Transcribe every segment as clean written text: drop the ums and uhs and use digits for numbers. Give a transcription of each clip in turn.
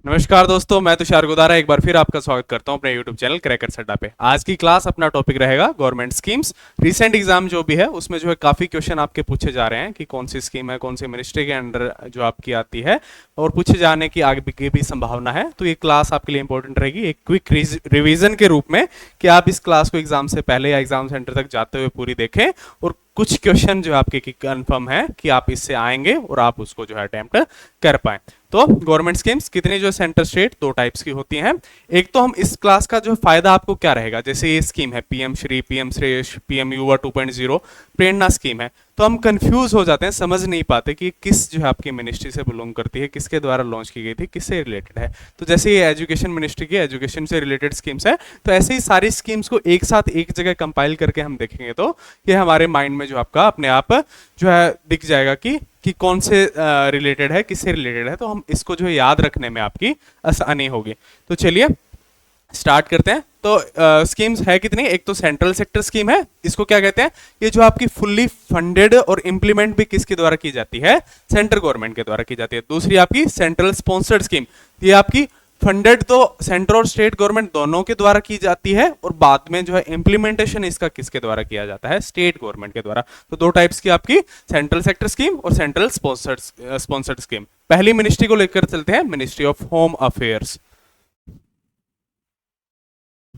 नमस्कार दोस्तों, मैं तुषार गुदारा एक बार फिर आपका स्वागत करता हूं अपने YouTube चैनल क्रैकर्स अड्डा पे। आज की क्लास अपना टॉपिक रहेगा गवर्नमेंट स्कीम्स। रिसेंट एग्जाम जो भी है उसमें जो है काफ़ी क्वेश्चन आपके पूछे जा रहे हैं कि कौन सी स्कीम है, कौन सी मिनिस्ट्री के अंडर जो आपकी आती है और पूछे जाने की आगे की भी संभावना है। तो ये क्लास आपके लिए इंपॉर्टेंट रहेगी एक क्विक रिविजन के रूप में कि आप इस क्लास को एग्जाम से पहले या एग्जाम सेंटर तक जाते हुए पूरी देखें और कुछ क्वेश्चन जो आपके कंफर्म है कि आप इससे आएंगे और आप उसको जो है अटेम्प्ट कर पाए। तो गवर्नमेंट स्कीम्स कितनी जो सेंटर स्टेट दो टाइप्स की होती हैं। एक तो हम इस क्लास का जो फायदा आपको क्या रहेगा, जैसे ये स्कीम है पीएम श्री, पीएम श्रेष्ठ, पीएम युवा 2.0 प्रेरणा स्कीम है, तो हम कंफ्यूज हो जाते हैं, समझ नहीं पाते कि किस जो है आपकी मिनिस्ट्री से बिलोंग करती है, किसके द्वारा लॉन्च की गई थी, किससे रिलेटेड है। तो जैसे ये एजुकेशन मिनिस्ट्री की एजुकेशन से रिलेटेड स्कीम्स है, तो ऐसे ही सारी स्कीम्स को एक साथ एक जगह कंपाइल करके हम देखेंगे तो ये हमारे माइंड में जो आपका अपने आप जो है दिख जाएगा कि कौन से रिलेटेड है, किससे रिलेटेड है। तो हम इसको जो है याद रखने में आपकी आसानी होगी। तो चलिए स्टार्ट करते हैं। तो स्कीम्स है कितनी, एक तो सेंट्रल सेक्टर स्कीम है, इसको क्या कहते हैं, ये जो आपकी फुल्ली फंडेड और इंप्लीमेंट भी किसके द्वारा की जाती है, सेंट्रल गवर्नमेंट के द्वारा की जाती है। दूसरी आपकी सेंट्रल स्पॉन्सर्ड स्कीम, ये आपकी फंडेड तो सेंट्रल और स्टेट गवर्नमेंट दोनों के द्वारा की जाती है और बाद में जो है इंप्लीमेंटेशन इसका किसके द्वारा किया जाता है, स्टेट गवर्नमेंट के द्वारा। तो दो टाइप्स की आपकी सेंट्रल सेक्टर स्कीम और सेंट्रल स्पॉन्सर्ड स्कीम। पहली मिनिस्ट्री को लेकर चलते हैं, ministry of home affairs.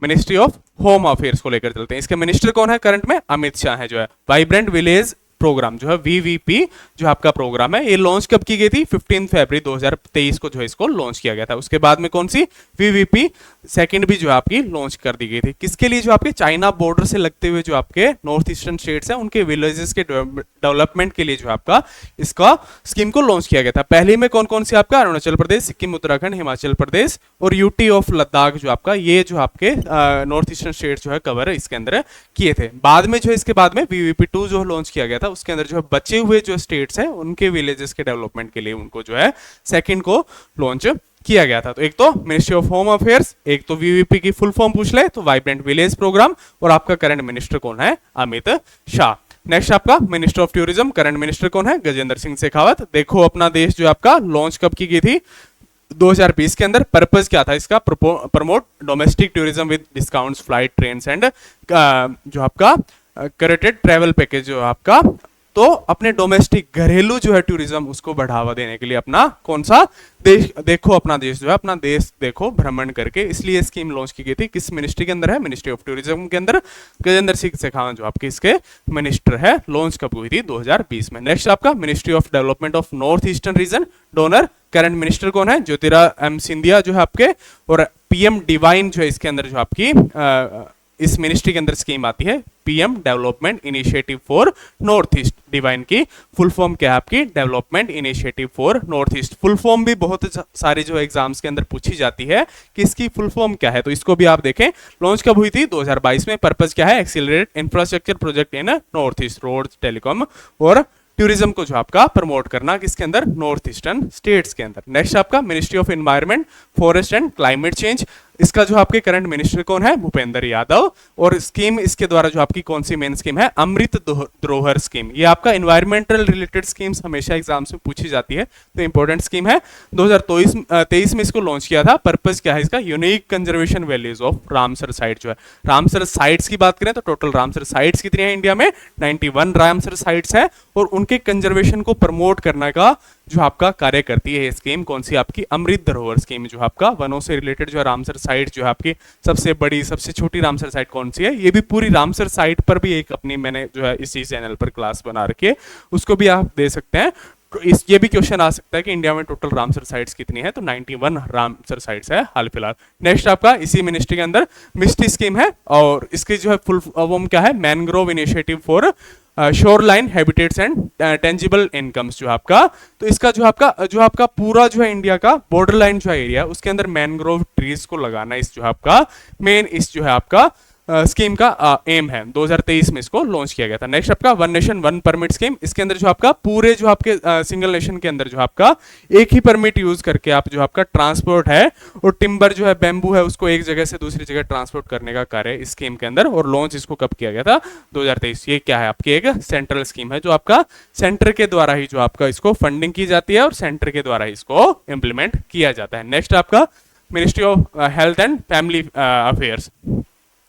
Ministry of home affairs को लेकर चलते हैं। इसके मिनिस्टर कौन है करंट में, अमित शाह है। जो है वाइब्रेंट विलेज प्रोग्राम जो है वीवीपी जो आपका प्रोग्राम है, ये लॉन्च कब की गई थी, 15 फरवरी 2023 को जो है इसको लॉन्च किया गया था। उसके बाद में कौन सी वीवीपी सेकंड भी जो है आपकी लॉन्च कर दी गई थी। किसके लिए, जो आपके चाइना बॉर्डर से लगते हुए जो आपके नॉर्थ ईस्टर्न स्टेट्स हैं उनके विलेजेस के डेवलपमेंट के लिए जो आपका इसका स्कीम को लॉन्च किया गया था। पहले में कौन कौन सी आपका, अरुणाचल प्रदेश, सिक्किम, उत्तराखंड, हिमाचल प्रदेश और यूटी ऑफ लद्दाख जो आपका, ये जो आपके नॉर्थ ईस्टर्न स्टेट्स जो है कवर इसके अंदर किए थे। बाद में जो है इसके बाद में वीवीपी 2 जो लॉन्च किया गया था, उसके अंदर जो है बचे हुए जो स्टेट्स हैं उनके विलेजेस के डेवलपमेंट के लिए उनको जो है सेकंड को लॉन्च किया गया था। तो एक तो मिनिस्ट्री ऑफ होम अफेयर्स, एक तो वीवीपी की फुल फॉर्म पूछ ले तो वाइब्रेंट विलेज प्रोग्राम, और आपका करंट मिनिस्टर कौन है, अमित शाह। नेक्स्ट आपका minister of tourism, current minister कौन है, गजेंद्र सिंह शेखावत। देखो अपना देश जो आपका लॉन्च कब की गई थी, 2020 के अंदर। पर्पस क्या था इसका, promote domestic tourism with discounts, flight, trains and जो आपका करेटेड ट्रैवल पैकेज जो आपका, तो अपने डोमेस्टिक घरेलू जो है टूरिज्म उसको बढ़ावा देने के लिए अपना कौन सा देश, देखो अपना देश जो है अपना देश देखो भ्रमण करके, इसलिए स्कीम लॉन्च की गई थी। किस मिनिस्ट्री के अंदर है, मिनिस्ट्री ऑफ टूरिज्म के अंदर। गजेंद्र सिंह शेखावत जो आपके इसके मिनिस्टर है, लॉन्च कब हुई थी, 2020 में। नेक्स्ट आपका ministry of development of north eastern region, donor, current minister कौन है, ज्योतिरादित्य सिंधिया जो है आपके, और पीएम डिवाइन जो है इसके अंदर जो आपकी इस मिनिस्ट्री के अंदर स्कीम आती है, PM development initiative for north east. Divine की फुल फॉर्म क्या है आपकी, development initiative for north east. Full form भी बहुत सारी जो एग्जाम्स के अंदर पूछी जाती है कि इसकी फुल फॉर्म क्या है, तो इसको भी आप देखें। लॉन्च कब हुई थी, 2022 में। पर्पस क्या है, accelerate infrastructure project in north east, road, telecom और टूरिज्म को जो आपका प्रमोट करना किसके अंदर, नॉर्थ ईस्टर्न स्टेट्स के अंदर। नेक्स्ट आपका ministry of environment, forest and climate change, इसका जो आपके करंट मिनिस्टर कौन है, भूपेंद्र यादव। और स्कीम इसके द्वारा जो आपकी कौन सी मेन स्कीम है, अमृत धरोहर स्कीम। ये आपका एनवायरमेंटल रिलेटेड स्कीम्स हमेशा एग्जाम्स में पूछी जाती है, तो इंपॉर्टेंट स्कीम है। 2023 में इसको लॉन्च किया था। पर्पस क्या है इसका, unique conservation values of Ramsar site जो है। रामसर साइट्स की बात करें तो टोटल रामसर साइट्स कितनी है इंडिया में, 91 रामसर साइट्स है, और उनके कंजर्वेशन को प्रमोट करने का जो आपका कार्य करती है ये स्कीम कौन सी, आपकी अमृत धरोहर स्कीम। जो आपका वनों से रिलेटेड जो है रामसर साइट जो है आपकी, सबसे बड़ी सबसे छोटी रामसर साइट कौन सी है, ये भी पूरी रामसर साइट पर भी एक अपनी मैंने जो है इसी चैनल पर क्लास बना रखी है, उसको भी आप दे सकते हैं। ये भी क्वेश्चन आ सकता है कि इंडिया में टोटल रामसर साइट्स कितनी है, तो 91 रामसर साइट्स है हाल फिलहाल। नेक्स्ट आपका इसी मिनिस्ट्री के अंदर मिस्टी स्कीम है, और इसकी जो है फुल फॉर्म क्या है, mangrove initiative for shoreline habitats and tangible incomes जो आपका। तो इसका जो आपका पूरा जो है इंडिया का बॉर्डर लाइन जो है एरिया, उसके अंदर मैनग्रोव ट्रीज को लगाना, इस जो है आपका मेन इस जो है आपका स्कीम का एम है, 2023 में इसको लॉन्च किया गया था। नेक्स्ट आपका one nation one permit scheme, इसके अंदर जो आपका पूरे जो आपके सिंगल नेशन के अंदर जो आपका एक ही परमिट यूज करके आप जो आपका ट्रांसपोर्ट है और टिम्बर जो है बैम्बू है उसको एक जगह से दूसरी जगह ट्रांसपोर्ट करने का कार्य इस स्कीम के अंदर, और लॉन्च इसको कब किया गया था, 2023। ये क्या है आपकी एक सेंट्रल स्कीम है जो आपका सेंटर के द्वारा ही जो आपका इसको फंडिंग की जाती है और सेंटर के द्वारा इसको इंप्लीमेंट किया जाता है। नेक्स्ट आपका ministry of health and family affairs,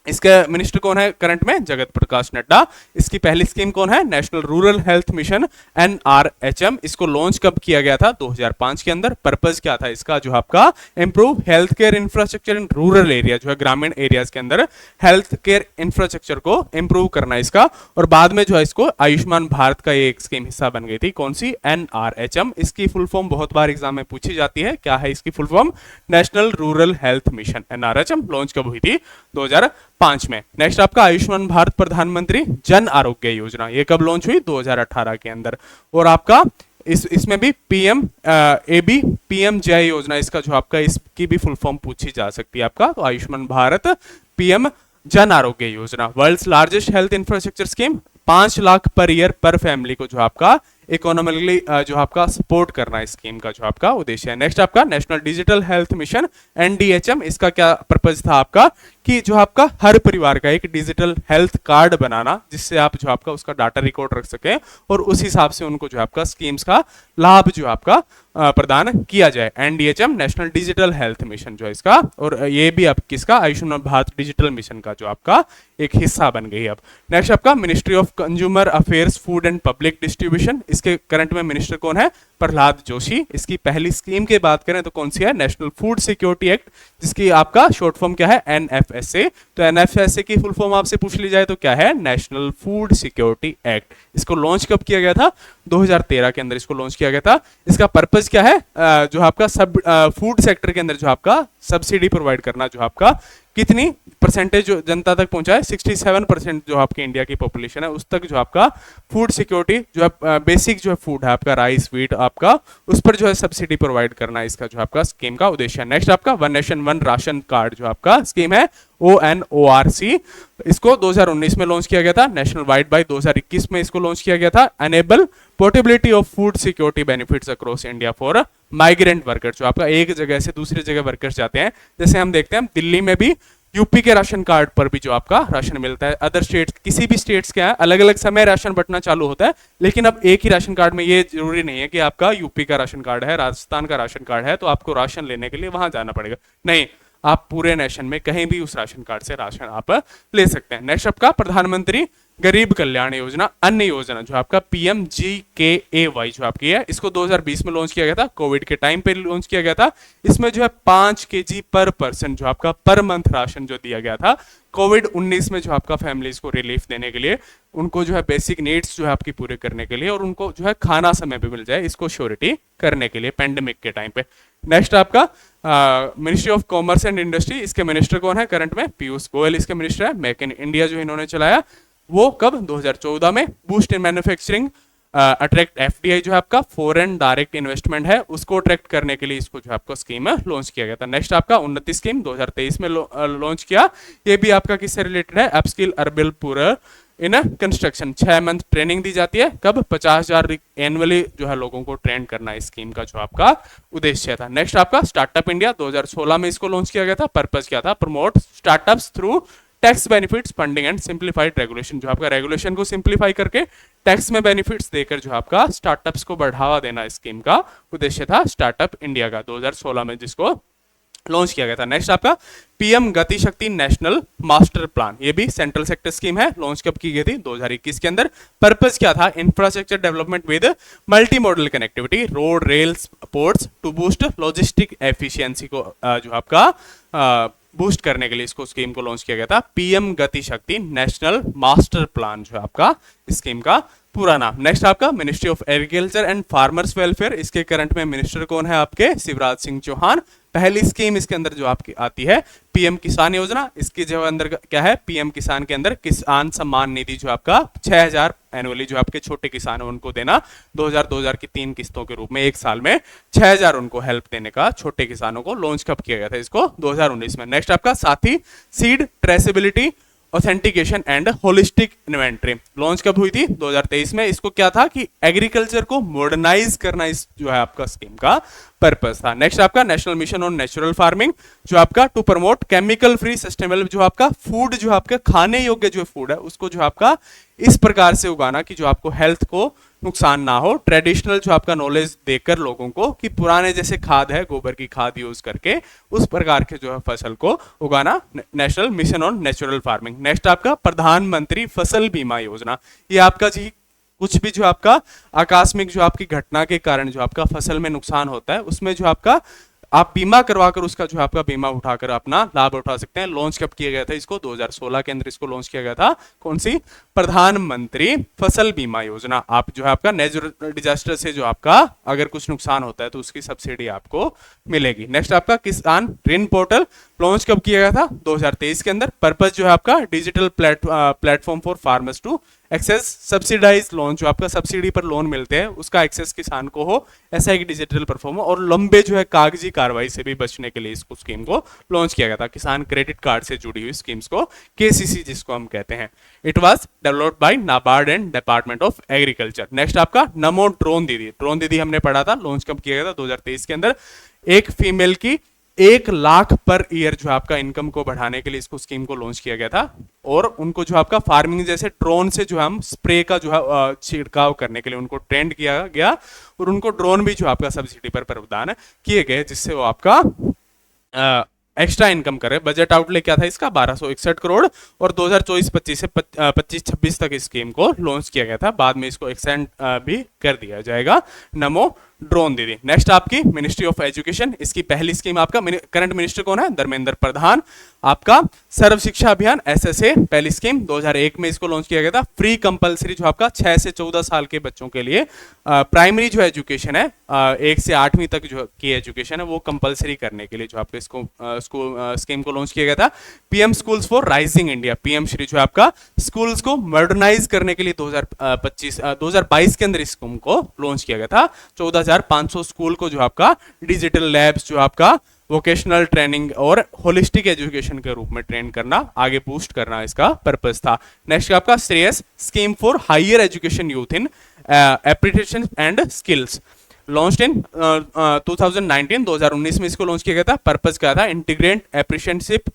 इसका मिनिस्टर कौन है करंट में, जगत प्रकाश नड्डा। इसकी पहली स्कीम कौन है, national rural health mission NRHM, इसको लॉन्च कब किया गया था, 2005 के अंदर। पर्पस क्या था इसका, जो आपका improve health care infrastructure in rural area, जो है ग्रामीण एरियाज के अंदर हेल्थ केयर इंफ्रास्ट्रक्चर को इंप्रूव करना इसका, और बाद में जो है इसको आयुष्मान भारत का एक स्कीम हिस्सा बन गई थी, कौन सी, NRHM। इसकी फुल फॉर्म बहुत बार एग्जाम में पूछी जाती है, क्या है इसकी full form, national rural health mission. NRHM launch कब हुई थी, 2005 में। नेक्स्ट आपका आयुष्मान भारत प्रधानमंत्री जन आरोग्य योजना, ये कब लॉन्च हुई, 2018 के अंदर। और आपका इसमें भी PMJY योजना, इसका जो आपका इसकी भी फुल फॉर्म पूछी जा सकती है आपका, तो Ayushman Bharat PM Jan Arogya Yojana. World's largest health infrastructure scheme, 5 lakh per year पर फैमिली को जो आपका इकोनॉमिकली जो आपका सपोर्ट करना है, स्कीम का जो आपका उद्देश्य है। नेक्स्ट आपका national digital health mission NDHM, इसका क्या पर्पज था आपका, कि जो आपका हर परिवार का एक डिजिटल हेल्थ कार्ड बनाना, जिससे आप जो आपका उसका डाटा रिकॉर्ड रख सके और उस हिसाब से उनको जो आपका स्कीम्स का लाभ जो आपका प्रदान किया जाए। NDHM national digital health mission जो है इसका, और ये भी अब किसका, आयुष्मान भारत डिजिटल मिशन का जो आपका एक हिस्सा बन गई अब। नेक्स्ट आपका ministry of consumer affairs food and public distribution, इसके करंट में मिनिस्टर कौन है, प्रहलाद जोशी। इसकी पहली स्कीम की बात करें तो कौन सी है, नेशनल फूड सिक्योरिटी एक्ट, जिसकी आपका शॉर्ट फॉर्म क्या है, NFSA। तो NFSA की फुल फॉर्म आपसे पूछ ली जाए तो क्या है, नेशनल फूड सिक्योरिटी एक्ट। इसको लॉन्च कब किया गया था, 2013 के अंदर इसको लॉन्च किया गया था। इसका पर्पज क्या है, जो आपका सब फूड सेक्टर के अंदर जो आपका सब्सिडी प्रोवाइड करना, जो आपका कितनी परसेंटेज जो जनता तक पहुंचाए, 67% जो आपकी इंडिया की पॉपुलेशन है उस तक जो आपका फूड सिक्योरिटी जो है, बेसिक जो है फूड है आपका, राइस व्हीट आपका, उस पर जो है सब्सिडी प्रोवाइड करना इसका जो आपका स्कीम का उद्देश्य है। नेक्स्ट आपका one nation one ration card जो आपका स्कीम है, ONORC, इसको 2019 में लॉन्च किया गया था। नेशनल वाइड बाय 2021 में इसको लॉन्च किया गया था। Enable portability of food security benefits across India for migrant workers, जो आपका एक जगह से दूसरी जगह वर्कर्स जाते हैं, जैसे हम देखते हैं दिल्ली में भी यूपी के राशन कार्ड पर भी जो आपका राशन मिलता है। अदर स्टेट्स, किसी भी स्टेट्स के अलग अलग समय राशन बंटना चालू होता है, लेकिन अब एक ही राशन कार्ड में ये जरूरी नहीं है कि आपका यूपी का राशन कार्ड है, राजस्थान का राशन कार्ड है तो आपको राशन लेने के लिए वहां जाना पड़ेगा, नहीं, आप पूरे नेशन में कहीं भी उस राशन कार्ड से राशन आप ले सकते हैं। नेक्स्ट आपका प्रधानमंत्री गरीब कल्याण योजना अन्य योजना, जो आपका PMGKAY जो आपकी है, इसको 2020 में लॉन्च किया गया था, कोविड के टाइम पे लॉन्च किया गया था। इसमें जो है 5 kg पर पर्सन जो आपका पर मंथ राशन जो दिया गया था, कोविड-19 में जो आपका फैमिलीज को रिलीफ देने के लिए, उनको जो है बेसिक नीड्स जो है आपकी पूरे करने के लिए, और उनको जो है खाना समय पे मिल जाए, इसको श्योरिटी करने के लिए पेंडेमिक के टाइम पे। नेक्स्ट आपका ministry of commerce and industry, इसके मिनिस्टर कौन है करंट में, पीयूष गोयल इसके मिनिस्टर है। मेक इन इंडिया जो इन्होंने चलाया वो कब, 2014 में। Boost in manufacturing, attract FDI जो है आपका फॉरेन डायरेक्ट इन्वेस्टमेंट है, उसको अट्रैक्ट करने के लिए इसको जो आपको स्कीम है लॉन्च किया गया था। नेक्स्ट आपका उन्नति स्कीम 2023 में लॉन्च किया, ये भी आपका किससे रिलेटेड है, upskill urban poor in construction. 6 month training दी जाती है, कब, 50,000 एनुअली जो है लोगों को ट्रेन करना इस स्कीम का जो आपका उद्देश्य था। नेक्स्ट आपका स्टार्टअप इंडिया 2016 में इसको लॉन्च किया गया था। पर्पज क्या था, promote startups through tax benefits funding and simplified regulation, जो आपका रेगुलेशन को सिंप्लीफाई करके टैक्स में बेनिफिट्स देकर जो आपका स्टार्टअप्स को बढ़ावा देना स्कीम का उद्देश्य था स्टार्टअप इंडिया का 2016 में, जिसको लॉन्च किया गया था। नेक्स्ट आपका PM गति शक्ति नेशनल मास्टर प्लान, ये भी सेंट्रल सेक्टर स्कीम है, लॉन्च कब की गई थी, 2021 के अंदर। पर्पस क्या था, infrastructure development with multi modal connectivity, road, rail, ports to boost logistic efficiency को जो आपका बूस्ट करने के लिए इसको स्कीम को लॉन्च किया गया था। PM गति शक्ति नेशनल मास्टर प्लान जो है आपका स्कीम का पूरा नाम। नेक्स्ट आपका ministry of agriculture and farmers welfare, इसके करंट में मिनिस्टर कौन है आपके, शिवराज सिंह चौहान। पहली स्कीम इसके अंदर जो आपकी आती है PM किसान योजना, इसके जो अंदर क्या है, PM किसान के अंदर किसान सम्मान निधि जो आपका 6,000 एनुअली जो आपके छोटे किसान है उनको देना, 2000 की 3 किस्तों के रूप में एक साल में 6,000 उनको हेल्प देने का छोटे किसानों को लॉन्च कब किया गया था, इसको 2019 में। नेक्स्ट आपका साथी seed traceability authentication and holistic inventory launch कब हुई थी? 2023 में। इसको क्या था कि एग्रीकल्चर को मॉडर्नाइज करना इस जो है आपका स्कीम का पर्पस था। नेक्स्ट आपका national mission on natural farming, जो आपका to promote chemical free sustainable, जो आपका फूड, जो आपका खाने योग्य जो फूड है उसको जो आपका इस प्रकार से उगाना कि जो आपको हेल्थ को नुकसान ना हो। ट्रेडिशनल जो आपका नॉलेज देकर लोगों को कि पुराने जैसे खाद है, गोबर की खाद यूज करके उस प्रकार के जो है फसल को उगाना। National mission on natural farming. Next आपका प्रधानमंत्री फसल बीमा योजना। ये आपका जी कुछ भी जो आपका आकस्मिक जो आपकी घटना के कारण जो आपका फसल में नुकसान होता है उसमें जो आपका आप बीमा करवाकर उसका जो आपका बीमा उठाकर अपना लाभ उठा सकते हैं। लॉन्च कब किया गया था इसको? 2016 के अंदर इसको लॉन्च किया गया था। कौन सी? प्रधानमंत्री फसल बीमा योजना। आप जो है आपका नेचुरल डिजास्टर से जो आपका अगर कुछ नुकसान होता है तो उसकी सब्सिडी आपको मिलेगी। नेक्स्ट आपका किसान ऋण पोर्टल लॉन्च कब किया गया था? 2023 के अंदर। पर्पस जो है आपका digital platform for farmers to access subsidised loan, जो आपका सब्सिडी पर लोन मिलते हैं उसका एक्सेस किसान को हो, ऐसा एक डिजिटल प्लेटफॉर्म हो। और लंबे जो है कागजी कार्रवाई से भी बचने के लिए इसको स्कीम को लॉन्च किया गया था। किसान क्रेडिट कार्ड से जुड़ी हुई स्कीम्स को केसीसी जिसको हम कहते हैं। It was developed by NABARD and department of agriculture. Next आपका नमो ड्रोन दीदी। ड्रोन दीदी हमने पढ़ा था, लॉन्च कब किया गया था? 2023 के अंदर। एक फीमेल की 1 लाख पर ईयर जो आपका इनकम को बढ़ाने के लिए इसको स्कीम को लॉन्च किया गया था। और उनको जो आपका फार्मिंग जैसे ड्रोन से जो हम स्प्रे का जो है छिड़काव करने के लिए उनको ट्रेंड किया गया और उनको ड्रोन भी जो आपका सब्सिडी पर प्रदान किए गए, जिससे वो आपका एक्स्ट्रा इनकम करे। बजट आउटले क्या था इसका? 1261 करोड़। और 2024-25 से 25-26 तक इस स्कीम को लॉन्च किया गया था। बाद में इसको एक्सटेंड भी कर दिया जाएगा। नमो ड्रोन दीदी। नेक्स्ट आपकी मिनिस्ट्री ऑफ एजुकेशन। इसकी पहली स्कीम आपका करंट मिनिस्टर कौन है? धर्मेंद्र प्रधान। आपका सर्व शिक्षा अभियान एसएसए पहली स्कीम 2001 में इसको लॉन्च किया गया था। फ्री कंपलसरी जो आपका 6 से 14 साल के बच्चों के लिए प्राइमरी जो एजुकेशन है 1 से 8वीं तक जो की एजुकेशन है वो कंपलसरी करने के लिए जो आपके इसको स्कीम को लॉन्च किया गया था। PM schools for rising India. PM Shri जो आपका स्कूल्स को मॉडर्नाइज करने के लिए 2022 के अंदर इस स्कीम को लॉन्च किया गया था। 14,500 स्कूल को जो आपका डिजिटल लैब्स, जो आपका वोकेशनल ट्रेनिंग और होलिस्टिक एजुकेशन के रूप में ट्रेन करना, आगे बूस्ट करना इसका पर्पस था। नेक्स्ट आपका Shreyas scheme for higher education youth in appreciation and skills launched in 2019 में इसको लॉन्च किया गया था। पर्पस क्या था? Integrate apprenticeship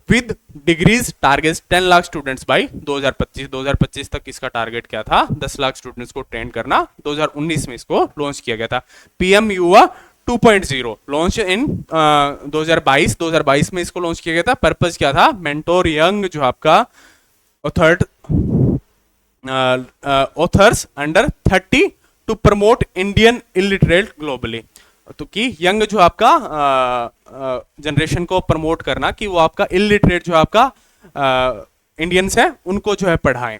with degrees, target 10 lakh students by 2025 तक इसका टारगेट क्या था? 10 लाख स्टूडेंट्स को ट्रेन करना। 2019 में इसको लॉन्च किया गया था। पीएम युवा 2.0 लॉन्च इन 2022 में इसको लॉन्च किया गया था। पर्पस क्या था? मेंटोर यंग जो आपका authors under 30 to promote Indian illiterate globally. तो कि यंग जो आपका जनरेशन को प्रमोट करना कि वो आपका इलिटरेट जो आपका इंडियंस है उनको जो है पढ़ाएं।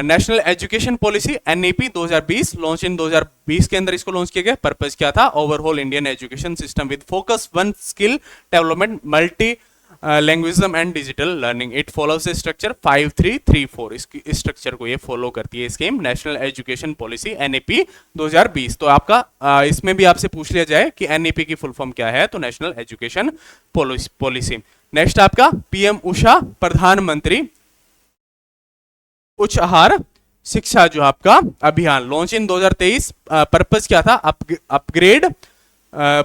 National education policy NEP 2020 launch in 2020 के अंदर इसको लॉन्च किया गया। पर्पस क्या था? Overall Indian education system with focus on skill development, multilingualism and digital learning. It follows structure 5334। इस स्ट्रक्चर को ये फॉलो करती है scheme national education policy NEP 2020। तो आपका इसमें भी आपसे पूछ लिया जाए कि एनईपी की फुल फॉर्म क्या है, तो नेशनल एजुकेशन पॉलिसी। नेक्स्ट आपका पीएम उषा प्रधानमंत्री उच्च आहार शिक्षा जो आपका अभियान लॉन्च इन 2023। पर्पस क्या था? Upgrade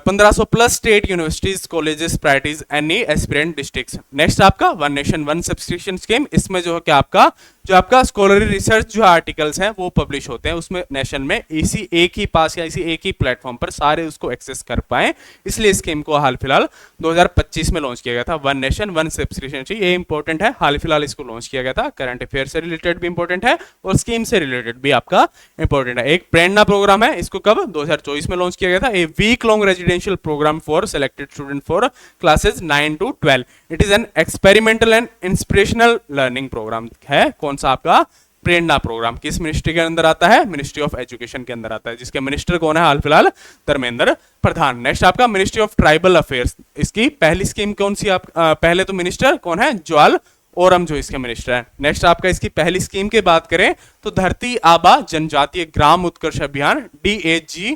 1500 plus state universities, colleges, priorities any aspirant districts. Next आपका one nation one subscription scheme. इसमें जो है क्या आपका जो आपका स्कॉलरी रिसर्च जो आर्टिकल्स हैं वो पब्लिश होते हैं, उसमें नेशन में इसी एक ही पास या इसी एक ही प्लेटफॉर्म पर सारे उसको एक्सेस कर पाए, इसलिए स्कीम को हाल फिलहाल 2025 में लॉन्च किया गया था। वन नेशन वन सब्सक्रिप्शन, ये इंपॉर्टेंट है, हाल फिलहाल इसको लॉन्च किया गया था। करंट अफेयर से रिलेटेड भी इंपॉर्टेंट है और स्कीम से रिलेटेड भी आपका इंपॉर्टेंट है। एक प्रेरणा प्रोग्राम है, इसको कब 2024 में लॉन्च किया गया था। A week long residential program for selected student for classes 9 to 12। It is an experimental and inspirational learning program है। कौन सा आपका? प्रेरणा प्रोग्राम। किस मिनिस्ट्री के अंदर आता है? मिनिस्ट्री ऑफ एजुकेशन के अंदर आता है, जिसके मिनिस्टर कौन है हाल फिलहाल? धर्मेंद्र प्रधान। नेक्स्ट आपका मिनिस्ट्री ऑफ ट्राइबल अफेयर्स। इसकी पहली स्कीम कौन सी? आप पहले तो मिनिस्टर कौन है? ज्वाल ओरम जो इसके मिनिस्टर है। नेक्स्ट आपका इसकी पहली स्कीम की बात करें तो धरती आबा जनजातीय ग्राम उत्कर्ष अभियान DAG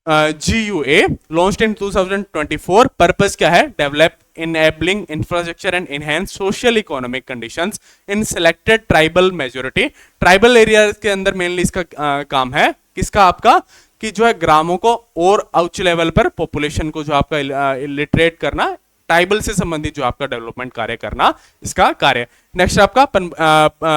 GUA launched in 2024. Purpose क्या है? Develop enabling infrastructure and enhance social economic conditions in selected tribal majority. Tribal area के अंदर मेनली इसका काम है किसका? आपका कि जो है ग्रामों को और उच्च लेवल पर पॉपुलेशन को जो आपका लिटरेट करना, ट्राइबल से संबंधित जो आपका डेवलपमेंट कार्य करना, इसका कार्य। नेक्स्ट आपका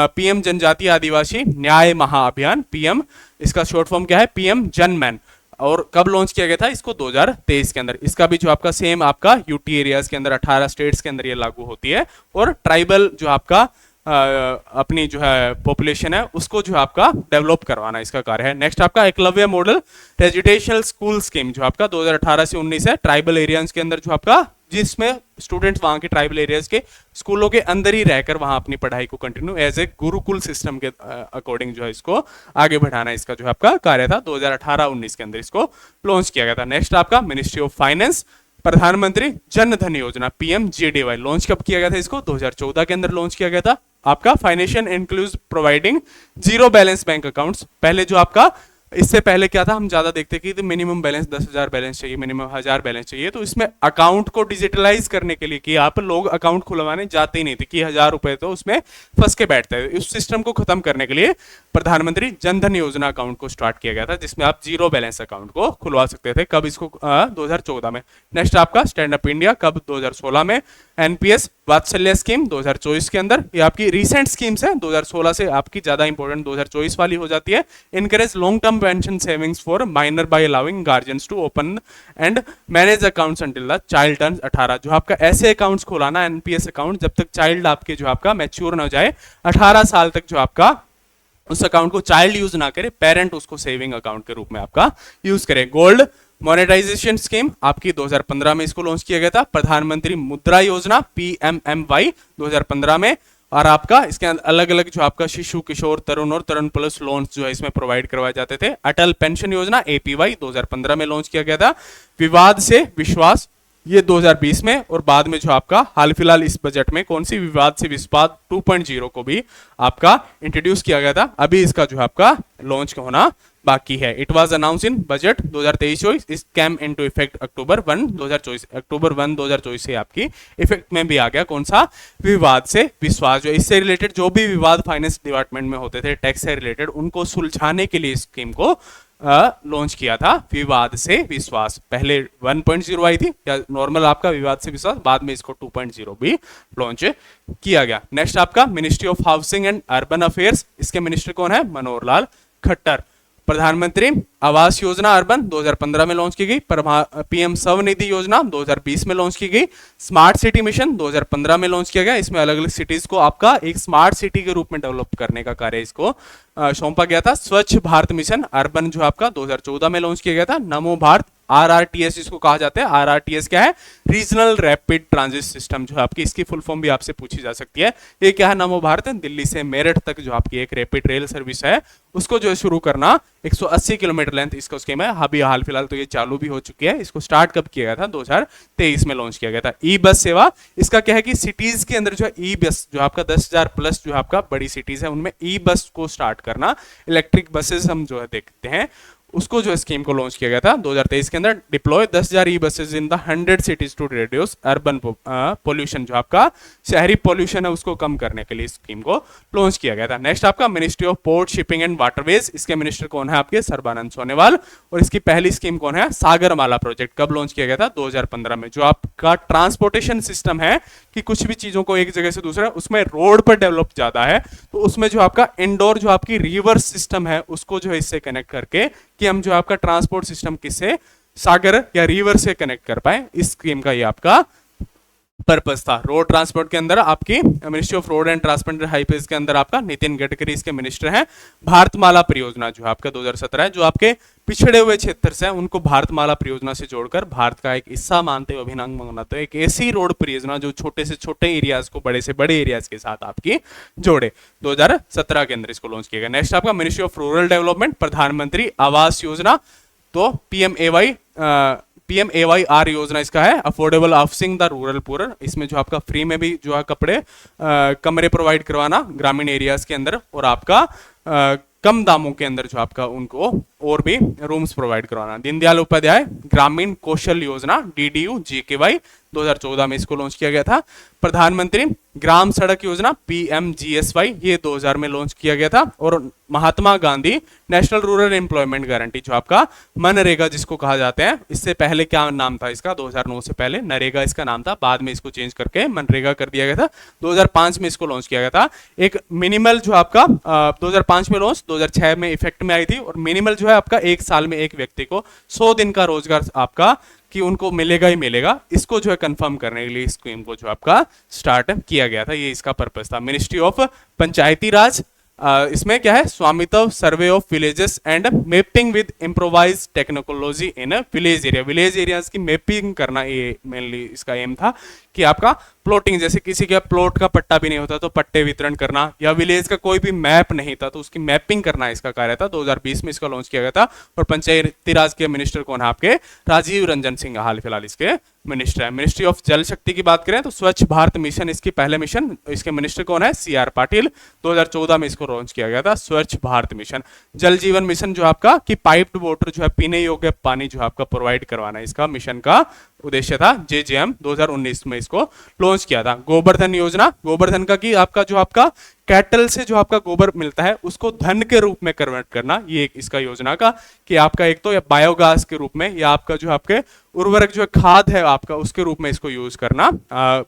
पीएम जनजातीय आदिवासी न्याय महाअभियान, पीएम इसका शॉर्ट फॉर्म क्या है? पीएम जनमैन। और कब लॉन्च किया गया था इसको? 2023 के अंदर। इसका भी जो आपका सेम आपका यूटी एरियाज के अंदर 18 स्टेट्स के अंदर ये लागू होती है। और ट्राइबल जो आपका अपनी जो है पॉपुलेशन है उसको जो आपका डेवलप करवाना इसका कार्य है। नेक्स्ट आपका Eklavya model residential school scheme जो आपका 2018 से 19 है। ट्राइबल एरियाज के अंदर जो आपका जिसमें स्टूडेंट्स वहां के ट्राइबल एरियाज के स्कूलों के अंदर ही रहकर वहां अपनी पढ़ाई को continue as a gurukul system के अकॉर्डिंग जो है इसको आगे बढ़ाना इसका जो आपका कार्य था। 2018-19 के अंदर इसको लॉन्च किया गया था। नेक्स्ट आपका मिनिस्ट्री ऑफ फाइनेंस प्रधानमंत्री जन धन योजना PMJDY लॉन्च कब किया गया था? इसको 2014 के अंदर लॉन्च किया गया था। आपका financial includes providing zero balance bank accounts. पहले जो आपका इससे पहले क्या था? हम ज्यादा देखते कि मिनिमम बैलेंस 10,000 बैलेंस चाहिए, मिनिमम 1000 बैलेंस चाहिए। तो इसमें अकाउंट को डिजिटलाइज करने के लिए कि आप लोग अकाउंट खुलवाने जाते ही नहीं थे कि 1000 रुपए तो उसमें फंस के बैठते हैं। इस सिस्टम को खत्म करने के लिए प्रधानमंत्री जन धन योजना अकाउंट को स्टार्ट किया गया था जिसमें आप जीरो बैलेंस अकाउंट को खुलवा सकते थे। कब? इसको 2014 में। नेक्स्ट आपका स्टैंड अप इंडिया कब? 2016 में। एनपीएस वात्सल्य स्कीम 2024 के अंदर। ये आपकी रिसेंट स्कीम्स है, 2016 से आपकी ज्यादा इंपॉर्टेंट 2024 वाली हो जाती है। Encourage long term pension savings for minor by allowing guardians to open and manage accounts until the child turns 18। जो आपका ऐसे अकाउंट्स खोलाना एनपीएस अकाउंट जब तक चाइल्ड आपके जो आपका मैच्योर ना हो जाए, 18 साल तक जो आपका उस अकाउंट को चाइल्ड यूज ना करे, पेरेंट उसको सेविंग अकाउंट के रूप में आपका यूज करे। गोल्ड मोनेटाइजेशन स्कीम आपकी 2015 में इसको लॉन्च किया गया था। प्रधानमंत्री मुद्रा योजना PMMY 2015 में। और आपका इसके अंदर अलग अलग जो आपका शिशु, किशोर, तरुण और तरुण प्लस लोन्स जो है इसमें प्रोवाइड करवाए जाते थे। अटल पेंशन योजना APY 2015 में लॉन्च किया गया था। विवाद से विश्वास ये 2020 में। और बाद में जो आपका हाल फिलहाल इस बजट में कौन सी विवाद से विवाद 2.0 को भी आपका इंट्रोड्यूस किया गया था। अभी इसका जो आपका लॉन्च होना बाकी है। It was announce in budget 2023-24। इस कैम इनटू इफेक्ट अक्टूबर 1 2024 से आपकी इफेक्ट में भी आ गया कौन सा? विवाद से विश्वास। जो इससे रिलेटेड जो भी विवाद फाइनेंस डिपार्टमेंट में होते थे टैक्स से रिलेटेड, उनको सुलझाने के लिए इस स्कीम को लॉन्च किया था। विवाद से विश्वास पहले 1.0 आई थी या नॉर्मल आपका विवाद से विश्वास, बाद में इसको 2.0 भी लॉन्च किया गया। नेक्स्ट आपका ministry of housing and urban affairs. इसके मिनिस्टर कौन है? मनोहर लाल खट्टर। प्रधानमंत्री आवास योजना अर्बन 2015 में लॉन्च की गई। पीएम स्वनिधि योजना 2020 में लॉन्च की गई। स्मार्ट सिटी मिशन 2015 में लॉन्च किया गया। इसमें अलग अलग सिटीज को आपका एक स्मार्ट सिटी के रूप में डेवलप करने का कार्य इसको सौंपा गया था। स्वच्छ भारत मिशन अर्बन जो आपका 2014 में लॉन्च किया गया था। नमो भारत RRTS इसको कहा जाता है। RRTS क्या है? रीजनल रैपिड ट्रांजिट सिस्टम जो आपकी, इसकी फुल फॉर्म भी आपसे पूछी जा सकती है। ये क्या है? नमो भारत दिल्ली से मेरठ तक जो आपकी एक रैपिड रेल सर्विस है उसको जो है शुरू करना। 180 किलोमीटर लेंथ इसका स्कीम है। अभी हाल फिलहाल तो ये चालू भी हो चुकी है। इसको स्टार्ट कब किया गया था? 2023 में लॉन्च किया गया था। ई बस सेवा इसका क्या है कि सिटीज के अंदर जो है ई बस जो आपका 10,000 प्लस जो आपका बड़ी सिटीज है उनमें ई बस को स्टार्ट करना। इलेक्ट्रिक बसेस हम जो है देखते हैं उसको जो स्कीम को लॉन्च किया गया था 2023 के अंदर। Deploy 10,000 e buses in the 100 cities to reduce urban pollution. जो आपका शहरी पोल्यूशन है उसको कम करने के लिए स्कीम को लॉन्च किया गया था। नेक्स्ट आपका ministry of port shipping and waterways. इसके मिनिस्टर कौन है? आपके सर्बानंद सोनोवाल। और इसकी पहली स्कीम कौन है? सागरमाला प्रोजेक्ट। कब लॉन्च किया गया था? 2015 में। जो आपका ट्रांसपोर्टेशन सिस्टम है कि कुछ भी चीजों को एक जगह से दूसरा, उसमें रोड पर डेवलप ज्यादा है, तो उसमें जो आपका इंडोर जो आपकी रिवर सिस्टम है उसको जो है इससे कनेक्ट करके कि हम जो आपका ट्रांसपोर्ट सिस्टम किससे सागर या रिवर से कनेक्ट कर पाए, इस स्कीम का ये आपका पर्पस था। रोड ट्रांसपोर्ट के अंदर आपकी ministry of road and transport highways के अंदर आपका नितिन गडकरी इसके मिनिस्टर हैं। भारतमाला परियोजना जो आपका 2017 है, जो आपके पिछड़े हुए क्षेत्र से उनको भारतमाला परियोजना से जोड़कर भारत का एक हिस्सा मानते हुए अभिनंदन मनाते हुए एक ऐसी रोड परियोजना जो छोटे से छोटे एरियाज को बड़े से बड़े एरियाज के साथ आपकी जोड़े, 2017 के अंदर इसको लॉन्च किया गया। नेक्स्ट आपका मिनिस्ट्री ऑफ रूरल डेवलपमेंट प्रधानमंत्री आवास योजना, तो PMAYR योजना इसका है। Affordable housing the rural poor. इसमें जो आपका फ्री में भी जो है कमरे प्रोवाइड करवाना ग्रामीण एरियाज के अंदर, और आपका कम दामों के अंदर जो आपका उनको और भी रूम्स प्रोवाइड करवाना। दीनदयाल उपाध्याय ग्रामीण कौशल योजना DDU GKY 2014 में इसको लॉन्च किया गया था। प्रधानमंत्री ग्राम सड़क योजना PMGSY ये 2000 में लॉन्च किया गया था। और Mahatma Gandhi national rural employment guarantee जो आपका मनरेगा जिसको कहा जाता है, इससे पहले क्या नाम था इसका, 2009 से पहले नरेगा इसका नाम था, बाद में इसको चेंज करके मनरेगा कर दिया गया था। 2005 में इसको लॉन्च किया गया था। एक मिनिमल जो आपका 2005 में लॉन्च, 2006 में इफेक्ट में आई थी। और मिनिमल जो है आपका 1 साल में एक व्यक्ति को 100 दिन का रोजगार आपका कि उनको मिलेगा ही मिलेगा, इसको जो है कंफर्म करने के लिए इस स्कीम को जो आपका स्टार्ट किया गया था। ये इसका पर्पस था। मिनिस्ट्री ऑफ पंचायती राज, इसमें क्या है, स्वामित्व survey of villages and mapping with improvise technology in village area. Village areas की मैपिंग करना ये मेनली इसका एम था कि आपका प्लॉटिंग, जैसे किसी के प्लॉट का पट्टा भी नहीं होता तो पट्टे वितरण करना, या विलेज का कोई भी मैप नहीं था तो उसकी मैपिंग करना इसका कार्य था। 2020 में इसका लॉन्च किया गया था। और पंचायती राज के मिनिस्टर कौन है आपके, राजीव रंजन सिंह हाल फिलहाल इसके मिनिस्टर है। मिनिस्ट्री ऑफ जल शक्ति की बात करें तो स्वच्छ भारत मिशन इसकी पहले मिशन, इसके मिनिस्टर कौन है, CR पाटिल। 2014 में इसको लॉन्च किया गया था स्वच्छ भारत मिशन। जल जीवन मिशन जो आपका कि पाइप्ड वाटर जो है पीने योग्य पानी जो आपका प्रोवाइड करवाना, इसका मिशन का उद्देश्य था। JJM 2019 में इसको लॉन्च किया था। गोवर्धन योजना, गोवर्धन का कि आपका जो आपका कैटल से जो आपका गोबर मिलता है उसको धन के रूप में कन्वर्ट करना, ये एक इसका योजना का कि आपका एक तो बायोगैस के रूप में या आपका जो आपके उर्वरक जो खाद है आपका उसके रूप में इसको यूज करना,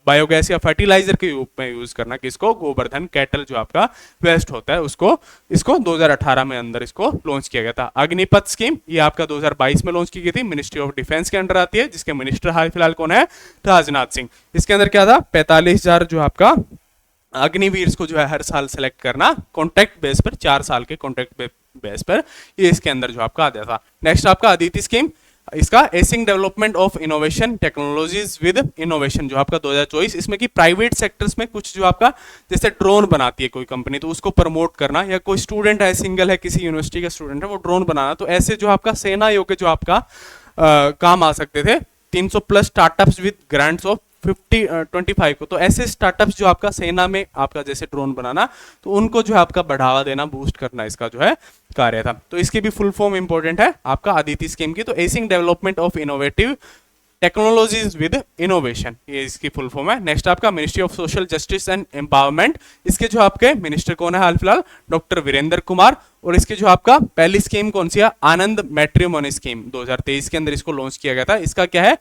बायोगैस या फर्टिलाइजर के रूप में यूज करना, किसको, गोवर्धन कैटल जो आपका वेस्ट होता है उसको, इसको 2018 में अंदर इसको लॉन्च किया गया था। अग्निपथ स्कीम ये आपका 2022 में लॉन्च की गई थी, मिनिस्ट्री ऑफ डिफेंस के अंडर आती है, जिसके मिनिस्टर हाल फिलहाल कौन है, राजनाथ सिंह। इसके अंदर क्या था, 45,000 जो आपका अग्निवीर को जो है हर साल सेलेक्ट करना कॉन्ट्रैक्ट बेस पर, 4 साल के कॉन्ट्रैक्ट बेस पर, ये इसके अंदर जो आपका आता था। नेक्स्ट आपका अदिति स्कीम, इसका acing development of innovation technologies with innovation जो आपका 2024, इसमें कि प्राइवेट सेक्टर्स में कुछ जो आपका जैसे ड्रोन बनाती है कोई कंपनी तो उसको प्रमोट करना, या कोई स्टूडेंट है सिंगल है किसी यूनिवर्सिटी का स्टूडेंट है वो ड्रोन बनाना, तो ऐसे जो आपका सेना योग्य जो आपका काम आ सकते थे 300+ स्टार्टअप्स विद ग्रांट्स ऑफ 25 को, तो ऐसे स्टार्टअप्स जो आपका सेना में आपका जैसे ड्रोन बनाना तो उनको जो है आपका बढ़ावा देना, बूस्ट करना इसका जो है कार्य था। तो इसकी भी फुल फॉर्म इंपॉर्टेंट है आपका अदिति स्कीम की, तो acing development of innovative technologies with innovation, ये इसकी फुल फॉर्म है। नेक्स्ट आपका ministry of social justice and empowerment, इसके जो आपके मिनिस्टर कौन है हाल फिलहाल, डॉक्टर वीरेंद्र कुमार। और इसके जो आपका पहली स्कीम कौन सी है, आनंद मैट्रिमोनी स्कीम 2023 के अंदर इसको लॉन्च किया गया था। इसका क्या है,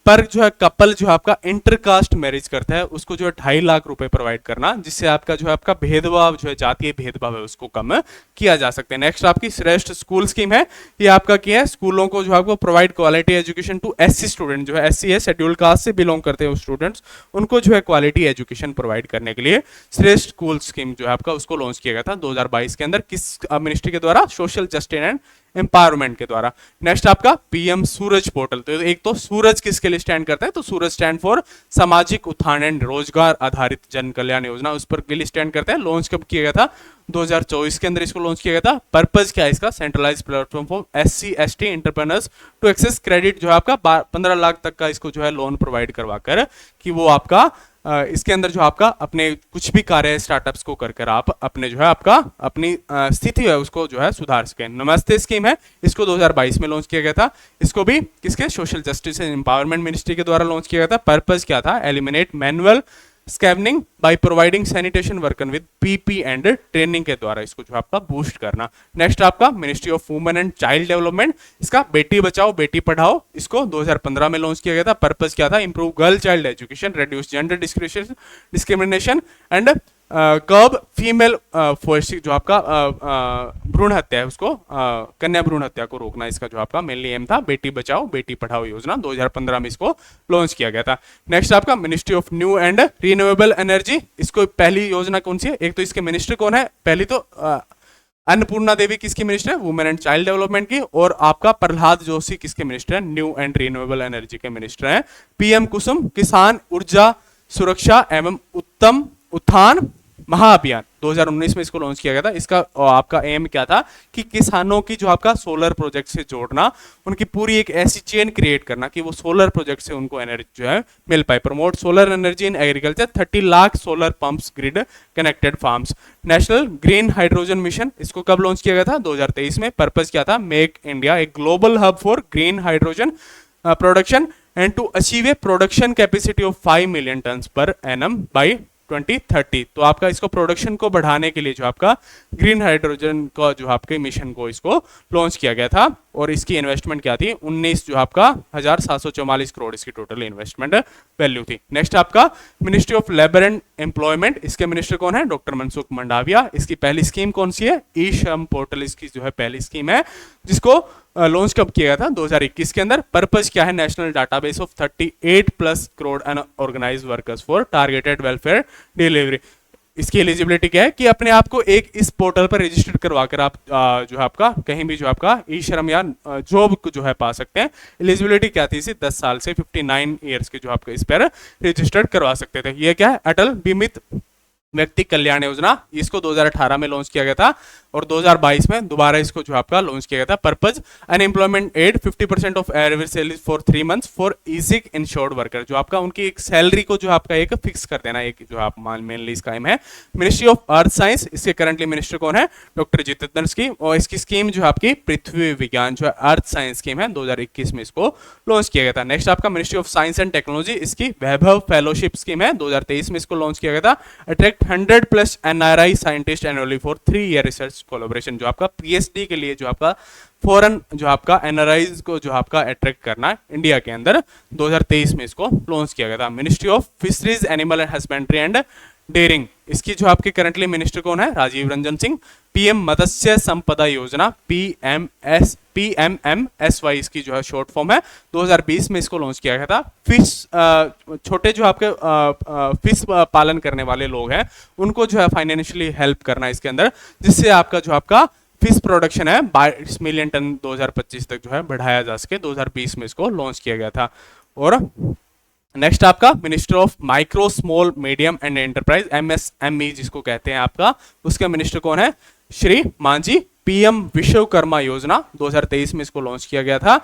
पर जो है कपल जो आपका इंटरकास्ट मैरिज करता है उसको जो है 2.5 लाख रुपए प्रोवाइड करना, जिससे आपका जो है आपका भेदभाव जो है जातीय भेदभाव है उसको कम किया जा सकता है। नेक्स्ट आपकी श्रेष्ठ स्कूल स्कीम है, ये आपका क्या है, स्कूलों को जो आपको provide quality education to SC student, जो है SC है शेड्यूल्ड कास्ट से बिलोंग करते हैं स्टूडेंट्स, उनको जो है क्वालिटी एजुकेशन प्रोवाइड करने के लिए श्रेष्ठ स्कूल स्कीम जो है आपका उसको लॉन्च किया गया था 2022 के अंदर, किस मिनिस्ट्री के द्वारा, सोशल जस्टिस एंड एम्पावरमेंट के द्वारा। नेक्स्ट आपका PM सूरज पोर्टल, तो एक तो सूरज किसके लिए स्टैंड करता है, तो सूरज स्टैंड फॉर सामाजिक उत्थान एंड रोजगार आधारित जन कल्याण योजना, उस पर के लिए स्टैंड करता है। लॉन्च कब किया गया था, 2024 के अंदर इसको लॉन्च किया गया था। पर्पज क्या है इसका, centralise platform for SC ST entrepreneurs to access credit, जो है आपका 15 लाख तक का इसको जो है लोन प्रोवाइड करवा कर कि वो आपका इसके अंदर जो आपका अपने कुछ भी कार्य स्टार्टअप्स को कर आप अपने जो है आपका अपनी स्थिति है उसको जो है सुधार सकें। नमस्ते स्कीम है, इसको 2022 में लॉन्च किया गया था। इसको भी किसके, social justice and empowerment ministry के द्वारा लॉन्च किया गया था। पर्पस क्या था, eliminate manual scavenging by providing sanitation worker with PP and training के द्वारा इसको जो आपका बूस्ट करना। नेक्स्ट आपका ministry of women and child development, इसका बेटी बचाओ बेटी पढ़ाओ, इसको 2015 में लॉन्च किया गया था। पर्पस क्या था, improve girl child education, reduce gender discrimination and curb female forcing, जो आपका भ्रूण हत्या है उसको कन्या भ्रूण हत्या को रोकना, इसका जो आपका मेनली एम था। बेटी बचाओ बेटी पढ़ाओ योजना 2015 में इसको लॉन्च किया गया था। नेक्स्ट आपका ministry of new and renewable energy, इसको पहली योजना कौन सी है, एक तो इसके मिनिस्टर कौन है, पहली तो अन्नपूर्णा देवी किसकी मिनिस्टर है, वुमेन एंड चाइल्ड डेवलपमेंट की, और आपका प्रहलाद जोशी किसके मिनिस्टर है, न्यू एंड रिन्यूएबल एनर्जी के मिनिस्टर हैं। PM कुसुम किसान ऊर्जा सुरक्षा एवं उत्तम उत्थान महाअभियान 2019 में इसको लॉन्च किया गया था। इसका आपका एम क्या था कि किसानों की जो आपका सोलर प्रोजेक्ट से जोड़ना, उनकी पूरी एक ऐसी चेन क्रिएट करना कि वो सोलर प्रोजेक्ट से उनको एनर्जी जो है मिल पाए। Promote solar energy in agriculture, 30 lakh solar pumps, grid connected farms. National green hydrogen mission, इसको कब लॉन्च किया गया था? 2023 में। पर्पस क्या था? Make India a global hub for green hydrogen production and to achieve a production capacity of 5 million tonne per annum by 2030। तो आपका इसको प्रोडक्शन को बढ़ाने के लिए जो आपका ग्रीन हाइड्रोजन का जो आपके मिशन को इसको लॉन्च किया गया था, और इसकी इन्वेस्टमेंट क्या थी? 19 जो आपका 1744 करोड़ इसकी टोटल इन्वेस्टमेंट वैल्यू थी। नेक्स्ट आपका ministry of labour and employment, इसके मिनिस्टर कौन है? डॉक्टर मनसुख मंडाविया। इसकी पहली स्कीम कौन सी है? ई श्रम पोर्टल इसकी जो है पहली स्कीम है, जिसको लॉन्च कब किया गया था? 2021 के अंदर। पर्पस क्या है? National database of 38+ crore unorganised workers for targeted welfare delivery. इसकी एलिजिबिलिटी क्या है कि अपने आप को एक इस पोर्टल पर रजिस्टर करवा कर आप जो है आपका कहीं भी जो आपका ई श्रम या जॉब जो है पा सकते हैं। एलिजिबिलिटी क्या थी? इसी 10 साल से 59 ईयर्स के जो आपका इस पर रजिस्टर्ड करवा सकते थे। ये क्या है? अटल बीमित व्यक्ति कल्याण योजना, इसको 2018 में लॉन्च किया गया था, और 2022 में दोबारा इसको जो आपका लॉन्च किया गया था। Purpose unemployment aid, 50% of average salary for 3 months for easy insured worker, जो आपका उनकी एक सैलरी को जो आपका एक फिक्स कर देना, एक जो आप मेनली इसका एम है। मिनिस्ट्री ऑफ अर्थ साइंस, इसके करंटली मिनिस्टर कौन है? डॉक्टर जितेंद्र सिंह, और इसकी स्कीम जो आपकी पृथ्वी विज्ञान जो है अर्थ साइंस स्कीम है, 2021 में इसको लॉन्च किया गया था। नेक्स्ट आपका ministry of science and technology, इसकी वैभव फेलोशिप स्कीम है, 2023 में इसको लॉन्च किया गया था। Attract 100+ NRI scientist annually for 3 year research collaboration, जो आपका पीएचडी के लिए जो आपका फॉरेन जो आपका एनआरआईज को जो आपका अट्रैक्ट करना है इंडिया के अंदर, 2023 में इसको लॉन्च किया गया था। Ministry of fisheries animal husbandry and dairying, इसकी जो आपके करंटली मिनिस्टर कौन है? राजीव रंजन सिंह। पीएम मत्स्य संपदा योजना, PMMSY इसकी जो है शॉर्ट फॉर्म है, 2020 में इसको लॉन्च किया गया था। फिश छोटे जो आपके फिश पालन करने वाले लोग हैं उनको जो है फाइनेंशियली हेल्प करना इसके अंदर, जिससे आपका जो आपका फिश प्रोडक्शन है 22 मिलियन टन 2025 तक जो है बढ़ाया जा सके। 2020 में इसको लॉन्च किया गया था। और नेक्स्ट आपका minister of micro small medium and enterprise, MSME जिसको कहते हैं आपका, उसका मिनिस्टर कौन है? श्री मांझी। पीएम विश्वकर्मा योजना, 2023 में इसको लॉन्च किया गया था।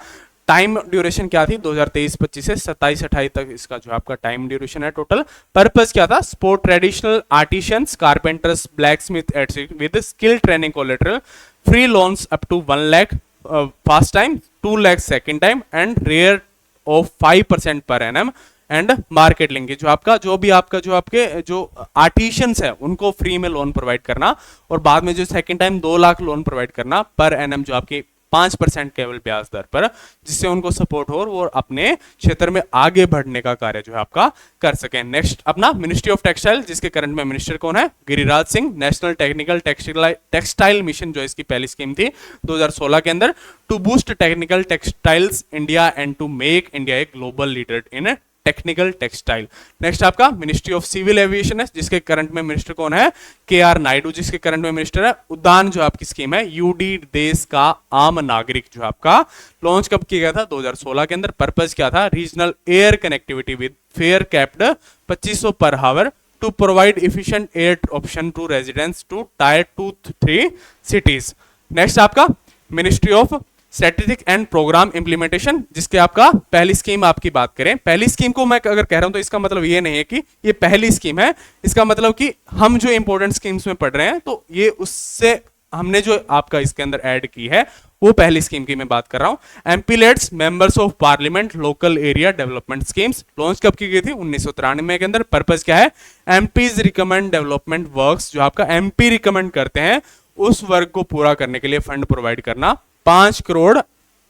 टाइम ड्यूरेशन क्या थी? 2023-25 से 27-28 तक इसका जो आपका टाइम ड्यूरेशन है टोटल। पर्पस क्या था? Support traditional artisans, carpenters, blacksmith etcetera with skill training collateral, free loans up to 1 lakh first time, 2 lakh second time, and rate of 5% per annum, and market link, जो आपका जो भी आपका जो आपके जो आर्टिशियंस है उनको फ्री में लोन प्रोवाइड करना, और बाद में जो second time 2 lakh loan provide करना पर एनम, जो आपकी 5% केवल ब्याज दर पर, जिससे उनको सपोर्ट हो और वो अपने क्षेत्र में आगे बढ़ने का कार्य जो है आपका कर सकें। नेक्स्ट अपना मिनिस्ट्री ऑफ टेक्सटाइल, जिसके करंट में मिनिस्टर कौन है? Giriraj Singh. National technical textile mission, जो इसकी पहली स्कीम थी 2016 के अंदर, to boost technical textiles India and to make India a global leader in technical textile. Next आपका मिनिस्ट्री ऑफ सिविल एविएशन है, जिसके करंट में मिनिस्टर कौन है? KR नायडू, जिसके करंट में मिनिस्टर है। उड़ान जो आपकी स्कीम है, यूडी देश का आम नागरिक, जो आपका लॉन्च कब किया गया था? 2016 के अंदर। पर्पस क्या था? Regional air connectivity with fare capped 2500 per hour to provide efficient air option to residents to tier 2-3 cities. Next आपका ministry of strategic and program implementation, जिसके आपका पहली स्कीम आपकी बात करें, पहली स्कीम को मैं अगर कह रहा हूं तो इसका मतलब ये नहीं है कि ये पहली स्कीम है, इसका मतलब कि हम जो इंपॉर्टेंट स्कीम्स में पढ़ रहे हैं तो ये उससे हमने जो आपका इसके अंदर ऐड की है वो पहली स्कीम की मैं बात कर रहा हूं। MP let's members of parliament local area development schemes, launch कब की गई थी? 1993 के अंदर। पर्पस क्या है? एमपीज रिकमेंड डेवलपमेंट वर्क्स, जो आपका एमपी रिकमेंड करते हैं उस वर्क को पूरा करने के लिए फंड प्रोवाइड करना। 5 करोड़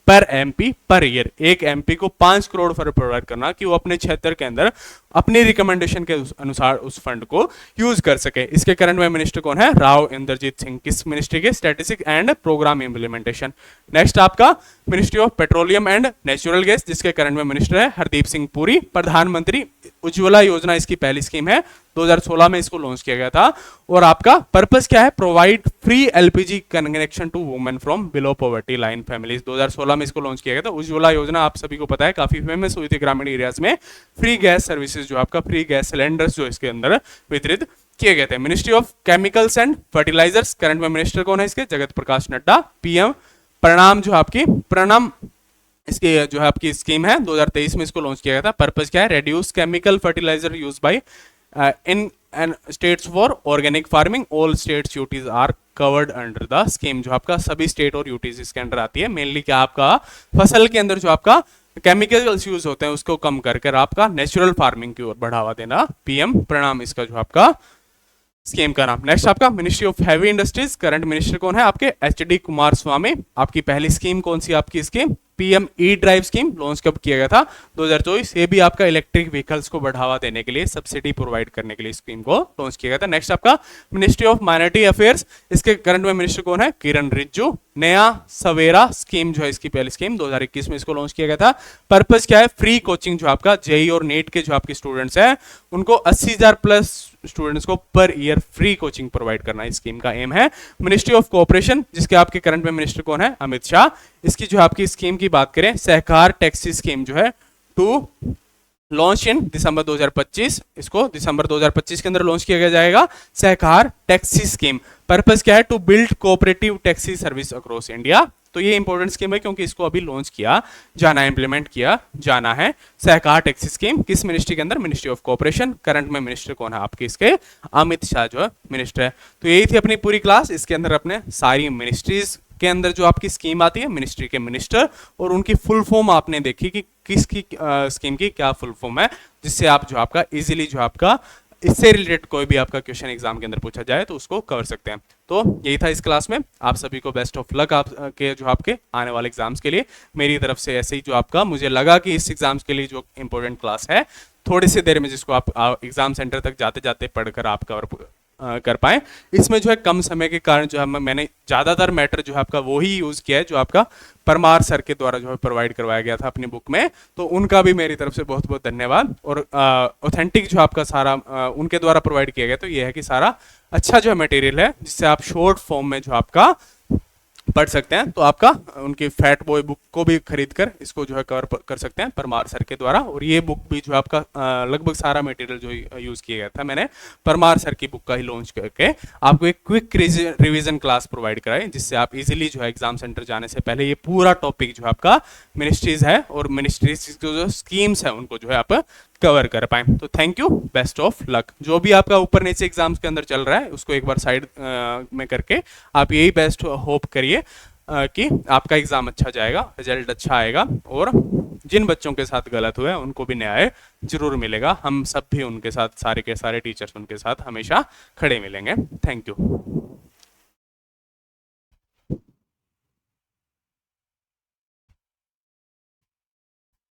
पर एमपी पर ईयर, एक एमपी को 5 करोड़ फंड प्रोवाइड करना कि वो अपने क्षेत्र के अंदर अपनी रिकमेंडेशन के अनुसार उस फंड को यूज कर सके। इसके करंट में मिनिस्टर कौन है? राव इंद्रजीत सिंह। किस मिनिस्ट्री के? Statistics and program implementation. Next आपका ministry of petroleum and natural gas, जिसके करंट में मिनिस्टर है हरदीप सिंह पुरी। प्रधानमंत्री उज्ज्वला योजना इसकी पहली स्कीम है, 2016 में इसको लॉन्च किया गया था। और आपका पर्पस क्या है? Provide free LPG connection to women from below poverty line families, 2016 में इसको लॉन्च किया गया था। उज्ज्वला योजना आप सभी को पता है काफी फेमस हुई थी ग्रामीण एरियाज में, फ्री गैस सर्विसेज, जो आपका फ्री गैस सिलेंडर्स जो इसके अंदर वितरित किए गए थे। Ministry of chemicals and fertilisers, current में मिनिस्टर कौन है इसके? जगत प्रकाश नड्डा। पीएम प्रणाम जो आपकी प्रणाम इसकी जो है आपकी स्कीम है 2023 में इसको लॉन्च किया गया था। पर्पस क्या है? Reduce chemical fertiliser use by in and states for organic farming, all states UTs are covered under the scheme. जो आपका सभी स्टेट और यूटीज इसके अंडर आती है। मेनली क्या आपका फसल के अंदर जो आपका केमिकल्स यूज होते हैं उसको कम करके आपका नेचुरल फार्मिंग की ओर बढ़ावा देना। पीएम प्रणाम इसका जो आपका स्कीम का नाम। नेक्स्ट आपका ministry of heavy industries, current minister कौन है आपके? एचडी कुमार स्वामी। आपकी पहली स्कीम कौन सी आपकी इसकी? PM E drive scheme. Launch कब किया गया था? 2024। ये भी आपका इलेक्ट्रिक व्हीकल्स को बढ़ावा देने के लिए, सब्सिडी प्रोवाइड करने के लिए स्कीम को लॉन्च किया गया था। नेक्स्ट आपका मिनिस्ट्री ऑफ माइनॉरिटी अफेयर्स, इसके करंट में मिनिस्टर कौन है? किरण रिजिजू। नया सवेरा स्कीम जो है इसकी पहली स्कीम 2021 में इसको लॉन्च किया गया था। पर्पस क्या है? फ्री कोचिंग जो आपका जेई और नीट के जो आपके स्टूडेंट्स हैं उनको 80,000 प्लस स्टूडेंट्स को per year free coaching provide करना इस स्कीम का एम है। मिनिस्ट्री ऑफ कोऑपरेशन, जिसके आपके करंट में मिनिस्टर कौन है? अमित शाह। इसकी जो आपकी स्कीम की बात करें, सहकार टैक्सी स्कीम जो है टू लॉन्च इन दिसंबर 2025। इसको दिसंबर 2025 के अंदर लॉन्च किया जाएगा सहकार टैक्सी स्कीम। पर्पस क्या है? To build cooperative taxi service across India. तो ये इंपॉर्टेंट स्कीम है क्योंकि इसको अभी लॉन्च किया जाना है, इंप्लीमेंट किया जाना है। सहकार टैक्सी स्कीम किस मिनिस्ट्री के अंदर? Ministry of cooperation. करंट में मिनिस्टर कौन है आपके इसके? अमित शाह जो है मिनिस्टर है। तो यही थी अपनी पूरी क्लास। इसके अंदर अपने सारी मिनिस्ट्रीज के अंदर जो आपकी स्कीम आती है, मिनिस्ट्री के मिनिस्टर और उनकी फुल फॉर्म आपने देखी कि किसकी स्कीम की क्या फुल फॉर्म है, जिससे आप जो आपका इजीली जो आपका इससे रिलेटेड कोई भी आपका क्वेश्चन एग्जाम के अंदर पूछा जाए तो उसको कवर सकते हैं। तो यही था इस क्लास में। आप सभी को बेस्ट ऑफ लक आपके जो आपके आने वाले एग्जाम्स के लिए मेरी तरफ से। ऐसे ही जो आपका मुझे लगा कि इस एग्जाम्स के लिए जो इंपॉर्टेंट क्लास है थोड़ी सी देर में जिसको आप एग्जाम सेंटर तक जाते जाते पढ़कर आप कवर कर पाए, इसमें जो है कम समय के कारण जो है मैंने ज़्यादातर मैटर जो है आपका वो ही यूज़ किया है जो आपका परमार सर के द्वारा जो है प्रोवाइड करवाया गया था अपनी बुक में। तो उनका भी मेरी तरफ से बहुत बहुत धन्यवाद। और ऑथेंटिक जो आपका सारा उनके द्वारा प्रोवाइड किया गया, तो ये है कि सारा अच्छा जो है मटेरियल है जिससे आप शॉर्ट फॉर्म में जो आपका पढ़ सकते हैं। तो आपका उनकी फैट बॉय बुक को भी खरीद कर इसको जो है कवर कर सकते हैं परमार सर के द्वारा। और ये बुक भी जो आपका लगभग सारा मटेरियल जो यूज़ किया गया था मैंने परमार सर की बुक का ही लॉन्च करके आपको एक क्विक रिवीजन क्लास प्रोवाइड कराई, जिससे आप इजीली जो है एग्जाम सेंटर जाने से पहले ये पूरा टॉपिक जो आपका मिनिस्ट्रीज है और मिनिस्ट्रीज की जो स्कीम्स है उनको जो है आप कवर कर पाए। तो thank you, best of luck. जो भी आपका ऊपर नीचे एग्जाम्स के अंदर चल रहा है उसको एक बार साइड में करके आप यही बेस्ट होप करिए कि आपका एग्जाम अच्छा जाएगा, रिजल्ट अच्छा आएगा और जिन बच्चों के साथ गलत हुए उनको भी न्याय जरूर मिलेगा। हम सब भी उनके साथ, सारे के सारे टीचर्स उनके साथ हमेशा खड़े मिलेंगे। Thank you.